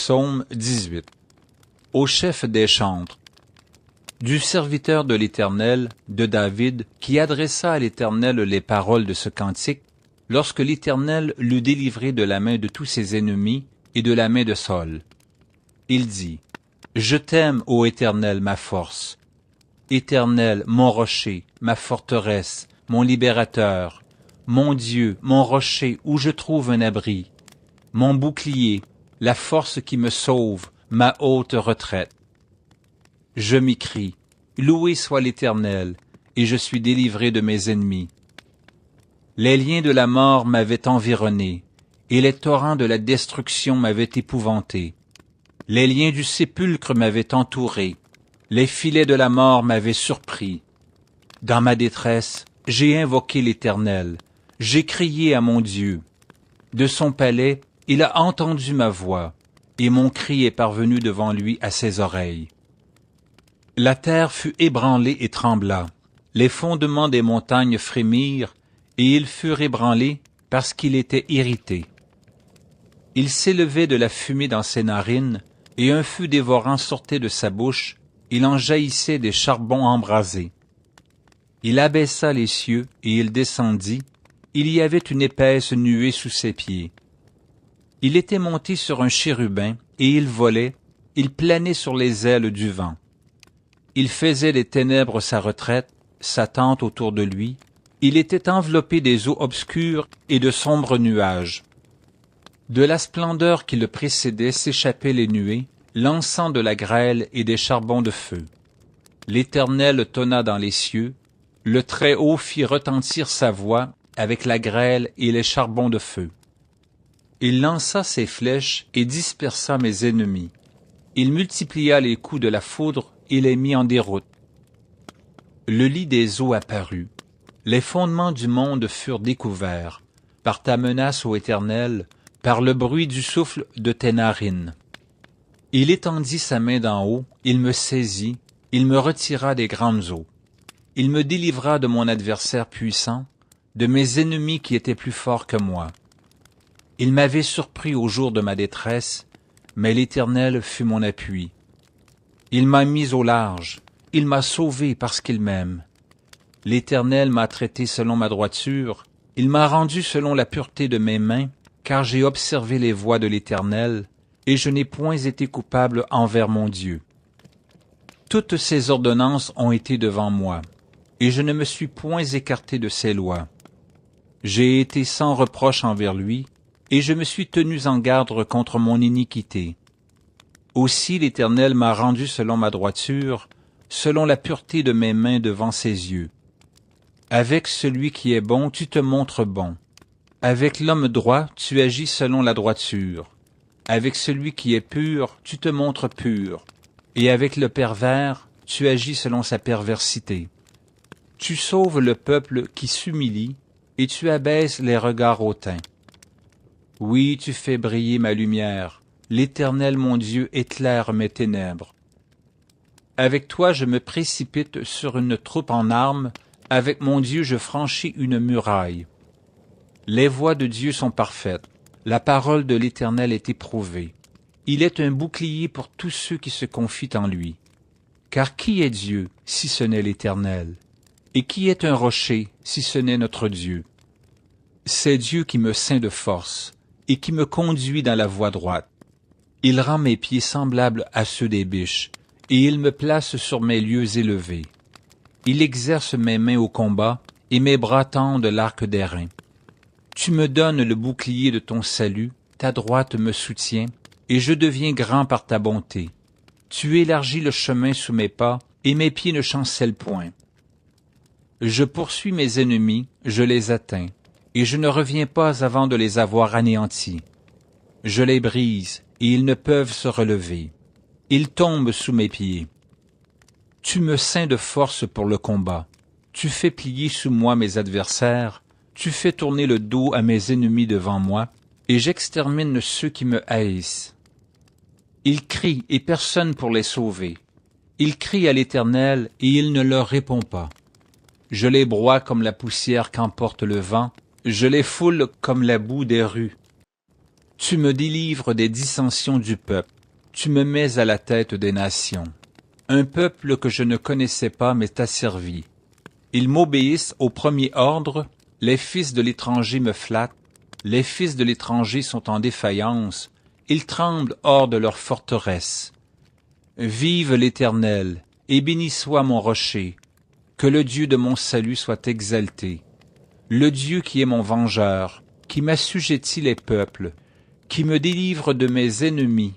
Psaume 18. Au chef des chantres. Du serviteur de l'Éternel, de David, qui adressa à l'Éternel les paroles de ce cantique, lorsque l'Éternel l'eut délivré de la main de tous ses ennemis et de la main de Saül. Il dit, « Je t'aime, ô Éternel, ma force. Éternel, mon rocher, ma forteresse, mon libérateur, mon Dieu, mon rocher où je trouve un abri, mon bouclier, la force qui me sauve, ma haute retraite. Je m'écrie, loué soit l'Éternel, et je suis délivré de mes ennemis. Les liens de la mort m'avaient environné, et les torrents de la destruction m'avaient épouvanté. Les liens du sépulcre m'avaient entouré, les filets de la mort m'avaient surpris. Dans ma détresse, j'ai invoqué l'Éternel, j'ai crié à mon Dieu. De son palais, il a entendu ma voix, et mon cri est parvenu devant lui à ses oreilles. La terre fut ébranlée et trembla, les fondements des montagnes frémirent, et ils furent ébranlés parce qu'il était irrité. Il s'élevait de la fumée dans ses narines, et un feu dévorant sortait de sa bouche, il en jaillissait des charbons embrasés. Il abaissa les cieux, et il descendit, il y avait une épaisse nuée sous ses pieds. Il était monté sur un chérubin, et il volait, il planait sur les ailes du vent. Il faisait des ténèbres sa retraite, sa tente autour de lui, il était enveloppé des eaux obscures et de sombres nuages. De la splendeur qui le précédait s'échappaient les nuées, lançant de la grêle et des charbons de feu. L'Éternel tonna dans les cieux, le Très-Haut fit retentir sa voix avec la grêle et les charbons de feu. Il lança ses flèches et dispersa mes ennemis. Il multiplia les coups de la foudre et les mit en déroute. Le lit des eaux apparut. Les fondements du monde furent découverts, par ta menace, ô Éternel, par le bruit du souffle de tes narines. Il étendit sa main d'en haut, il me saisit, il me retira des grandes eaux. Il me délivra de mon adversaire puissant, de mes ennemis qui étaient plus forts que moi. Il m'avait surpris au jour de ma détresse, mais l'Éternel fut mon appui. Il m'a mis au large, il m'a sauvé parce qu'il m'aime. L'Éternel m'a traité selon ma droiture, il m'a rendu selon la pureté de mes mains, car j'ai observé les voies de l'Éternel, et je n'ai point été coupable envers mon Dieu. Toutes ses ordonnances ont été devant moi, et je ne me suis point écarté de ses lois. J'ai été sans reproche envers lui, et je me suis tenu en garde contre mon iniquité. Aussi l'Éternel m'a rendu selon ma droiture, selon la pureté de mes mains devant ses yeux. Avec celui qui est bon, tu te montres bon. Avec l'homme droit, tu agis selon la droiture. Avec celui qui est pur, tu te montres pur. Et avec le pervers, tu agis selon sa perversité. Tu sauves le peuple qui s'humilie, et tu abaisses les regards hautains. Oui, tu fais briller ma lumière. L'Éternel mon Dieu éclaire mes ténèbres. Avec toi je me précipite sur une troupe en armes, avec mon Dieu je franchis une muraille. Les voies de Dieu sont parfaites, la parole de l'Éternel est éprouvée. Il est un bouclier pour tous ceux qui se confient en lui. Car qui est Dieu, si ce n'est l'Éternel? Et qui est un rocher, si ce n'est notre Dieu? C'est Dieu qui me ceint de force, et qui me conduit dans la voie droite. Il rend mes pieds semblables à ceux des biches, et il me place sur mes lieux élevés. Il exerce mes mains au combat, et mes bras tendent l'arc d'airain. Tu me donnes le bouclier de ton salut, ta droite me soutient, et je deviens grand par ta bonté. Tu élargis le chemin sous mes pas, et mes pieds ne chancellent point. Je poursuis mes ennemis, je les atteins, et je ne reviens pas avant de les avoir anéantis. Je les brise, et ils ne peuvent se relever. Ils tombent sous mes pieds. Tu me ceins de force pour le combat. Tu fais plier sous moi mes adversaires. Tu fais tourner le dos à mes ennemis devant moi, et j'extermine ceux qui me haïssent. Ils crient, et personne pour les sauver. Ils crient à l'Éternel, et il ne leur répond pas. Je les broie comme la poussière qu'emporte le vent, je les foule comme la boue des rues. Tu me délivres des dissensions du peuple, tu me mets à la tête des nations. Un peuple que je ne connaissais pas m'est asservi. Ils m'obéissent au premier ordre, les fils de l'étranger me flattent, les fils de l'étranger sont en défaillance, ils tremblent hors de leur forteresse. Vive l'Éternel, et béni soit mon rocher, que le Dieu de mon salut soit exalté. Le Dieu qui est mon vengeur, qui m'assujettit les peuples, qui me délivre de mes ennemis.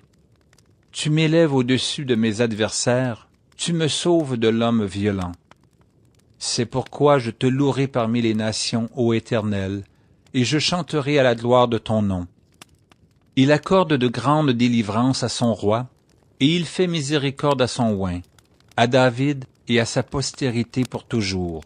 Tu m'élèves au-dessus de mes adversaires, tu me sauves de l'homme violent. C'est pourquoi je te louerai parmi les nations, ô Éternel, et je chanterai à la gloire de ton nom. Il accorde de grandes délivrances à son roi, et il fait miséricorde à son oint, à David et à sa postérité pour toujours.